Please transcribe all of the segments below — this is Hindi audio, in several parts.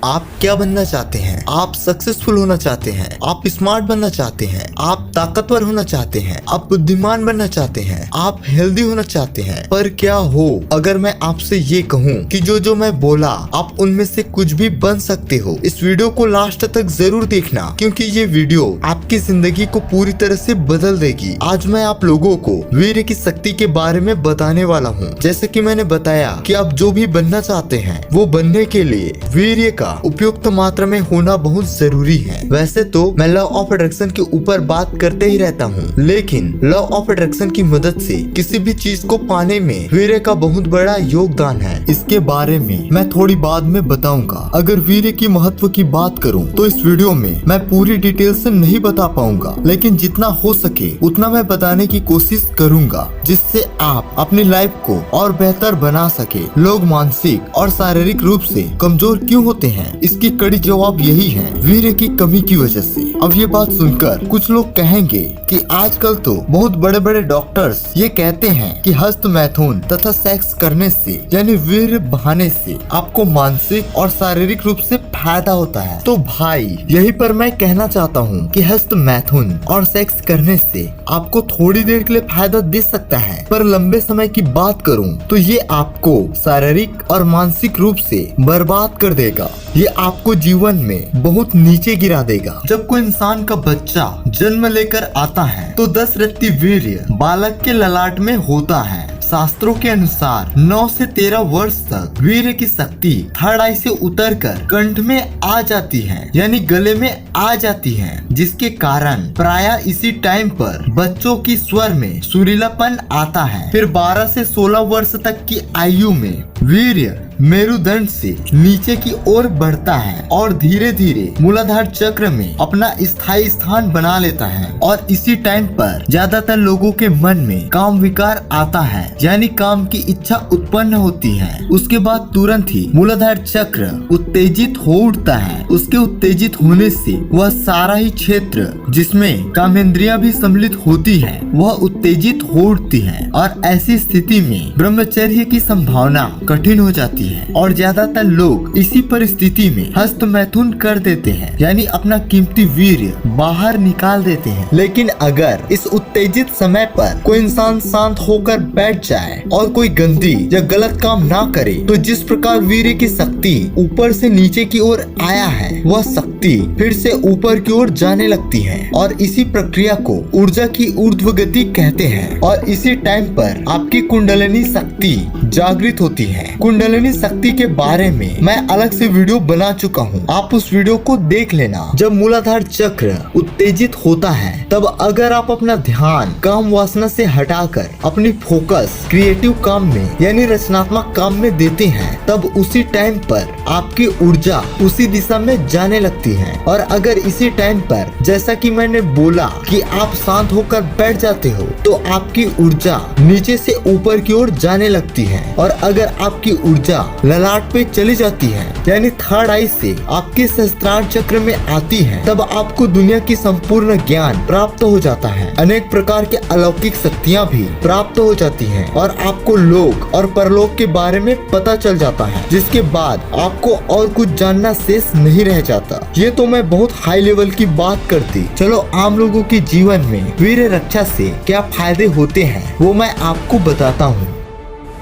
आप क्या बनना चाहते हैं? आप सक्सेसफुल होना चाहते हैं? आप स्मार्ट बनना चाहते हैं? आप ताकतवर होना चाहते हैं? आप बुद्धिमान बनना चाहते हैं? आप हेल्दी होना चाहते हैं? पर क्या हो अगर मैं आपसे ये कहूँ कि जो मैं बोला आप उनमें से कुछ भी बन सकते हो। इस वीडियो को लास्ट तक जरूर देखना क्योंकि ये वीडियो आपकी जिंदगी को पूरी तरह से बदल देगी। आज मैं आप लोगों को वीर्य की शक्ति के बारे में बताने वाला हूँ। जैसे कि मैंने बताया कि आप जो भी बनना चाहते हैं वो बनने के लिए वीर्य का उपयुक्त मात्रा में होना बहुत जरूरी है। वैसे तो मैं लॉ ऑफ अट्रैक्शन के ऊपर बात करते ही रहता हूँ, लेकिन लॉ ऑफ अट्रैक्शन की मदद से किसी भी चीज को पाने में वीर्य का बहुत बड़ा योगदान है। इसके बारे में मैं थोड़ी बाद में बताऊंगा। अगर वीर्य की महत्व की बात करूं तो इस वीडियो में मैं पूरी डिटेल से नहीं बता पाऊंगा, लेकिन जितना हो सके उतना मैं बताने की कोशिश करूंगा जिससे आप अपनी लाइफ को और बेहतर बना सके। लोग मानसिक और शारीरिक रूप से कमजोर क्यों होते हैं? इसकी कड़ी जवाब यही है, वीर्य की कमी की वजह से। अब ये बात सुनकर कुछ लोग कहेंगे कि आजकल तो बहुत बड़े बड़े डॉक्टर्स ये कहते हैं कि हस्त मैथुन तथा सेक्स करने से यानी वीर्य बहाने से आपको मानसिक और शारीरिक रूप से फायदा होता है। तो भाई यही पर मैं कहना चाहता हूँ कि हस्त मैथुन और सेक्स करने से आपको थोड़ी देर के लिए फायदा दे सकता है, पर लंबे समय की बात करूँ तो ये आपको शारीरिक और मानसिक रूप से बर्बाद कर देगा। ये आपको जीवन में बहुत नीचे गिरा देगा। जब कोई इंसान का बच्चा जन्म लेकर आता है तो 10 रत्ती वीर्य बालक के ललाट में होता है। शास्त्रों के अनुसार 9 से 13 वर्ष तक वीर्य की शक्ति थर्ड आई से उतरकर कंठ में आ जाती है, यानी गले में आ जाती है, जिसके कारण प्रायः इसी टाइम पर बच्चों की स्वर में सुरीलापन आता है। फिर 12 से 16 वर्ष तक की आयु में वीर्य मेरुदंड से नीचे की ओर बढ़ता है और धीरे धीरे मूलाधार चक्र में अपना स्थायी स्थान बना लेता है। और इसी टाइम पर ज्यादातर लोगों के मन में काम विकार आता है, यानी काम की इच्छा उत्पन्न होती है। उसके बाद तुरंत ही मूलाधार चक्र उत्तेजित हो उठता है। उसके उत्तेजित होने से वह सारा ही क्षेत्र जिसमें कामेंद्रियां भी सम्मिलित होती है वह उत्तेजित हो उठती है और ऐसी स्थिति में ब्रह्मचर्य की संभावना कठिन हो जाती है। और ज्यादातर लोग इसी परिस्थिति में हस्त मैथुन कर देते हैं, यानी अपना कीमती वीर्य बाहर निकाल देते हैं। लेकिन अगर इस उत्तेजित समय पर कोई इंसान शांत होकर बैठ जाए और कोई गंदी या गलत काम ना करे तो जिस प्रकार वीर्य की शक्ति ऊपर से नीचे की ओर आया है वह शक्ति फिर से ऊपर की ओर जाने लगती है और इसी प्रक्रिया को ऊर्जा की ऊर्ध्व गति कहते हैं। और इसी टाइम पर आपकी कुंडलिनी शक्ति जागृत होती है। कुंडलिनी शक्ति के बारे में मैं अलग से वीडियो बना चुका हूँ, आप उस वीडियो को देख लेना। जब मूलाधार चक्र उत्तेजित होता है तब अगर आप अपना ध्यान काम वासना से हटाकर अपनी फोकस क्रिएटिव काम में यानी रचनात्मक काम में देते हैं तब उसी टाइम पर आपकी ऊर्जा उसी दिशा में जाने लगती है। और अगर इसी टाइम पर जैसा कि मैंने बोला कि आप शांत होकर बैठ जाते हो तो आपकी ऊर्जा नीचे से ऊपर की ओर जाने लगती है। और अगर आपकी ऊर्जा ललाट पे चली जाती है यानी थर्ड आई से आपके सहस्त्रार चक्र में आती है तब आपको दुनिया की संपूर्ण ज्ञान प्राप्त हो जाता है। अनेक प्रकार के अलौकिक शक्तियाँ भी प्राप्त हो जाती हैं और आपको लोक और परलोक के बारे में पता चल जाता है, जिसके बाद आपको और कुछ जानना शेष नहीं रह जाता। ये तो मैं बहुत हाई लेवल की बात करती। चलो आम लोगों के जीवन में वीर्य रक्षा से क्या फायदे होते हैं वो मैं आपको बताता हूँ।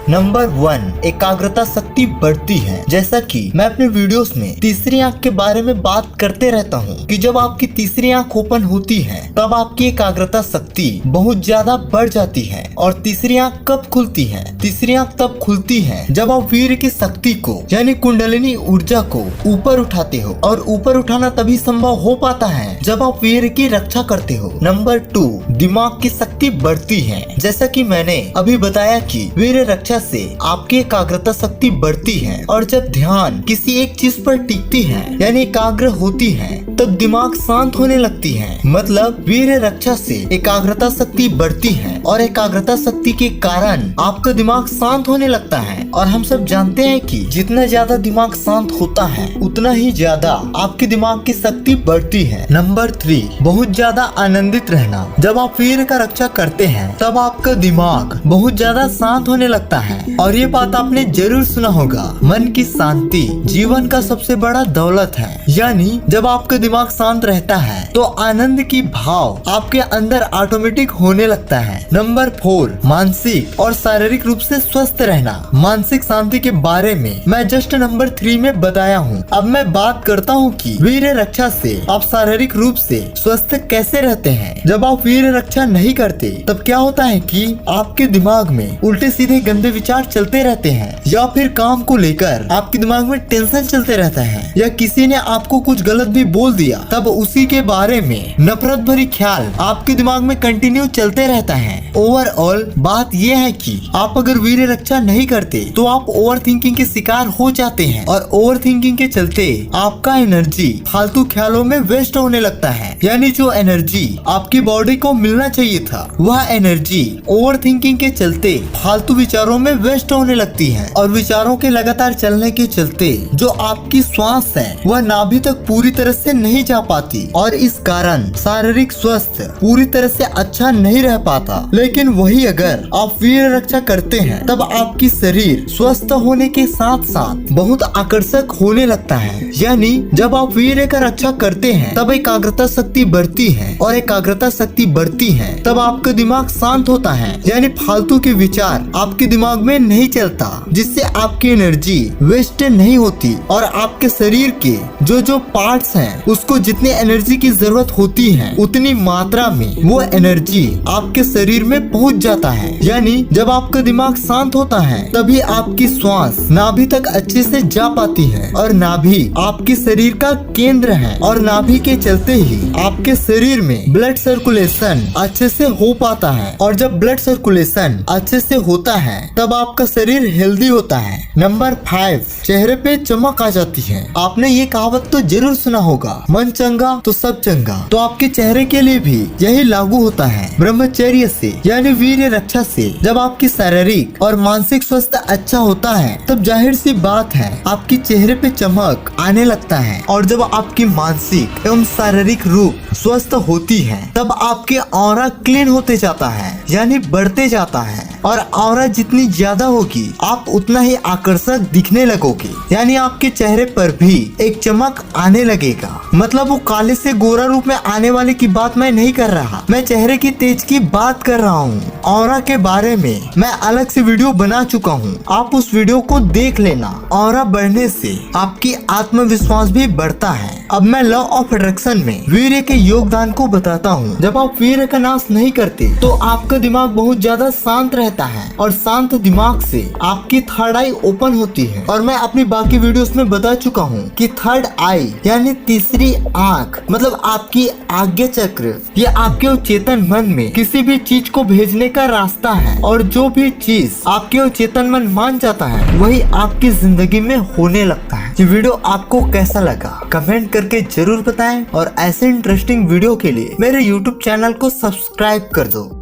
नंबर 1, एकाग्रता शक्ति बढ़ती है। जैसा कि मैं अपने वीडियोस में तीसरी आंख के बारे में बात करते रहता हूँ कि जब आपकी तीसरी आंख ओपन होती है तब आपकी एकाग्रता शक्ति बहुत ज्यादा बढ़ जाती है। और तीसरी आंख कब खुलती है? तीसरी आंख तब खुलती है जब आप वीर्य की शक्ति को यानी कुंडलिनी ऊर्जा को ऊपर उठाते हो। और ऊपर उठाना तभी संभव हो पाता है जब आप वीर्य की रक्षा करते हो। नंबर 2, दिमाग की शक्ति बढ़ती है। जैसा कि मैंने अभी बताया कि वीर्य रक्षा से आपकी एकाग्रता शक्ति बढ़ती है और जब ध्यान किसी एक चीज पर टिकती है यानी एकाग्र होती है तब दिमाग शांत होने लगती है। मतलब वीर्य रक्षा से एकाग्रता शक्ति बढ़ती है और एकाग्रता शक्ति के कारण आपका दिमाग शांत होने लगता है। और हम सब जानते हैं कि जितना ज्यादा दिमाग शांत होता है उतना ही ज्यादा आपके दिमाग की शक्ति बढ़ती है। नंबर 3, बहुत ज्यादा आनंदित रहना। जब आप वीर्य का रक्षा करते हैं तब आपका दिमाग बहुत ज्यादा शांत होने लगता है। और ये बात आपने जरूर सुना होगा, मन की शांति जीवन का सबसे बड़ा दौलत है। यानी जब आपका दिमाग शांत रहता है तो आनंद की भाव आपके अंदर ऑटोमेटिक होने लगता है। नंबर 4, मानसिक और शारीरिक रूप से स्वस्थ रहना। मानसिक शांति के बारे में मैं जस्ट नंबर 3 में बताया हूँ। अब मैं बात करता हूँ कि वीर्य रक्षा से आप शारीरिक रूप से स्वस्थ कैसे रहते हैं। जब आप वीर्य रक्षा नहीं करते तब क्या होता है कि आपके दिमाग में उल्टे सीधे गंदे विचार चलते रहते हैं, या फिर काम को लेकर आपके दिमाग में टेंशन चलते रहता है, या किसी ने आपको कुछ गलत भी बोल दिया तब उसी के बारे में नफरत भरी ख्याल आपके दिमाग में कंटिन्यू चलते रहता है। ओवरऑल बात यह है कि आप अगर वीर्य रक्षा नहीं करते तो आप ओवर थिंकिंग के शिकार हो जाते हैं, और ओवर थिंकिंग के चलते आपका एनर्जी फालतू ख्यालों में वेस्ट होने लगता है। यानी जो एनर्जी आपकी बॉडी को मिलना चाहिए था वह एनर्जी ओवर थिंकिंग के चलते फालतू विचारों में वेस्ट होने लगती है। और विचारों के लगातार चलने के चलते जो आपकी श्वास है वह नाभि तक पूरी तरह से नहीं जा पाती, और इस कारण शारीरिक स्वास्थ्य पूरी तरह से अच्छा नहीं रह पाता। लेकिन वही अगर आप वीर्य रक्षा करते हैं तब आपकी शरीर स्वस्थ होने के साथ साथ बहुत आकर्षक होने लगता है। यानी जब आप वीर्य का रक्षा करते हैं तब एकाग्रता शक्ति बढ़ती है, और एकाग्रता शक्ति बढ़ती है तब आपका दिमाग शांत होता है। यानी फालतू के विचार आपके दिमाग में नहीं चलता, जिससे आपकी एनर्जी वेस्ट नहीं होती, और आपके शरीर के जो पार्ट्स हैं उसको जितनी एनर्जी की जरूरत होती है उतनी मात्रा में वो एनर्जी आपके शरीर में पहुंच जाता है। यानी जब आपका दिमाग शांत होता है तभी आपकी श्वास नाभि तक अच्छे से जा पाती है, और नाभि आपके शरीर का केंद्र है, और नाभि के चलते ही आपके शरीर में ब्लड सर्कुलेशन अच्छे से हो पाता है। और जब ब्लड सर्कुलेशन अच्छे से होता है तब आपका शरीर हेल्दी होता है। नंबर 5, चेहरे पे चमक आ जाती है। आपने ये कहावत तो जरूर सुना होगा, मन चंगा तो सब चंगा। तो आपके चेहरे के लिए भी यही लागू होता है। ब्रह्मचर्य से यानी वीर्य रक्षा से जब आपकी शारीरिक और मानसिक स्वास्थ्य अच्छा होता है तब जाहिर सी बात है आपके चेहरे पे चमक आने लगता है। और जब आपकी मानसिक एवं शारीरिक रूप स्वस्थ होती है तब आपके ऑरा क्लीन होते जाता है, यानी बढ़ते जाता है। और ऑरा जितनी ज्यादा होगी आप उतना ही आकर्षक दिखने लगोगे। यानी आपके चेहरे पर भी एक चमक आने लगेगा। मतलब वो काले से गोरा रूप में आने वाले की बात मैं नहीं कर रहा, मैं चेहरे की तेज की बात कर रहा हूँ। ऑरा के बारे में मैं अलग से वीडियो बना चुका हूँ, आप उस वीडियो को देख लेना। ऑरा बढ़ने से आपकी आत्मविश्वास भी बढ़ता है। अब मैं लॉ ऑफ अट्रैक्शन में वीर्य के योगदान को बताता हूँ। जब आप वीर्य का नाश नहीं करते तो आपका दिमाग बहुत ज्यादा शांत रहता है, और शांत दिमाग से आपकी थर्ड आई ओपन होती है। और मैं अपनी बाकी वीडियोस में बता चुका हूँ कि थर्ड आई यानी तीसरी आँख मतलब आपकी आज्ञा चक्र, ये आपके चेतन मन में किसी भी चीज को भेजने का रास्ता है। और जो भी चीज आपके चेतन मन मान जाता है वही आपकी जिंदगी में होने लगता है। ये वीडियो आपको कैसा लगा कमेंट करके जरूर बताएं, और ऐसे इंटरेस्टिंग वीडियो के लिए मेरे YouTube चैनल को सब्सक्राइब कर दो।